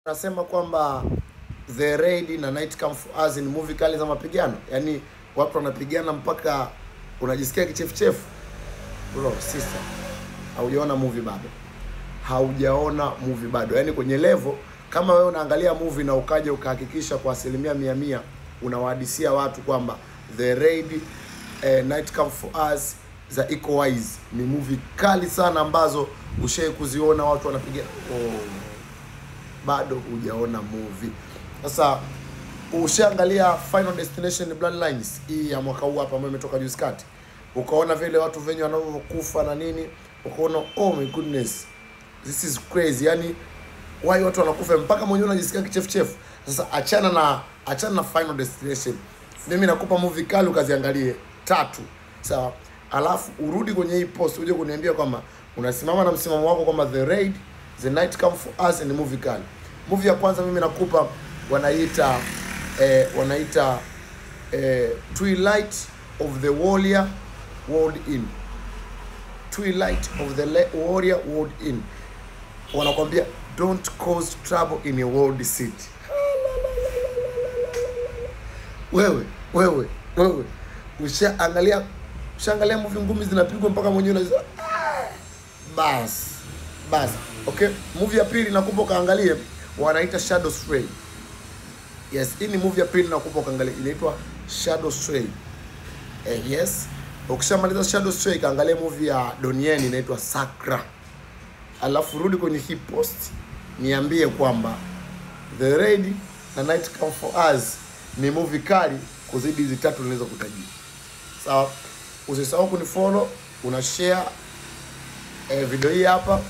Nasema kwamba The Raid na Night Come For Us ni movie kali za mapigano. Yaani watu wanapigana mpaka unajisikia kichefuchefu. Bro, sister, haujaona movie bado. Haujaona movie bado. Yaani kwenye level kama wewe unaangalia movie na ukaje ukahakikisha kwa 100% unawahadisia watu kwamba The Raid, Night Come For Us za Iko Wise ni movie kali sana ambazo ushawahi kuziona watu wanapigana. Bado hujaona movie. Sasa ushaangalia Final Destination Bloodlines hii ya mwaka huu hapa ambayo imetoka juzi kati. Ukaona vile watu venye wanavyokufa na nini, ukaona oh my goodness, this is crazy. Yani why watu wanakufa mpaka mwenyewe unajisikia kichefuchefu. Sasa achana na Final Destination. Mimi nakupa movie kali ukaziangalie 3. Sawa? Alafu urudi kwenye hii post uje kuniambia kwamba unasimama na msimamo wako kwamba The Raid, The Night Come For Us ni movie kali. Movie ya kwanza mimi nakupa wanaita Twilight of the Warrior World Inn. Twilight of the Warrior World Inn. Wanakuambia don't cause trouble in a world city. Wewe ushaangalia movie ngumi zinapigwa mpaka mwenyewe unasema bas. Okay, movie ya pili nakupa kaangalie wanaita Shadow Stray. Yes, hii ni movie ya pili nakupa kaangalie inaitwa Shadow Stray. Yes, ukishamaliza Shadow Stray kaangalie movie ya Donnie inaitwa Sakra. Alafu rudi kwenye hii post niambie kwamba The Raid na Night Come For Us ni movie kali kuzidi hizi 3 nilizo kutajia. Sawa? Usisahau kunifollow, una share video hii hapa.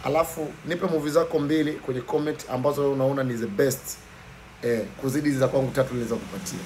Alafu nipe movie zako 2 kwenye comment ambazo unaona ni the best kuzidi hizi za kwangu 3 nilizo kupatia.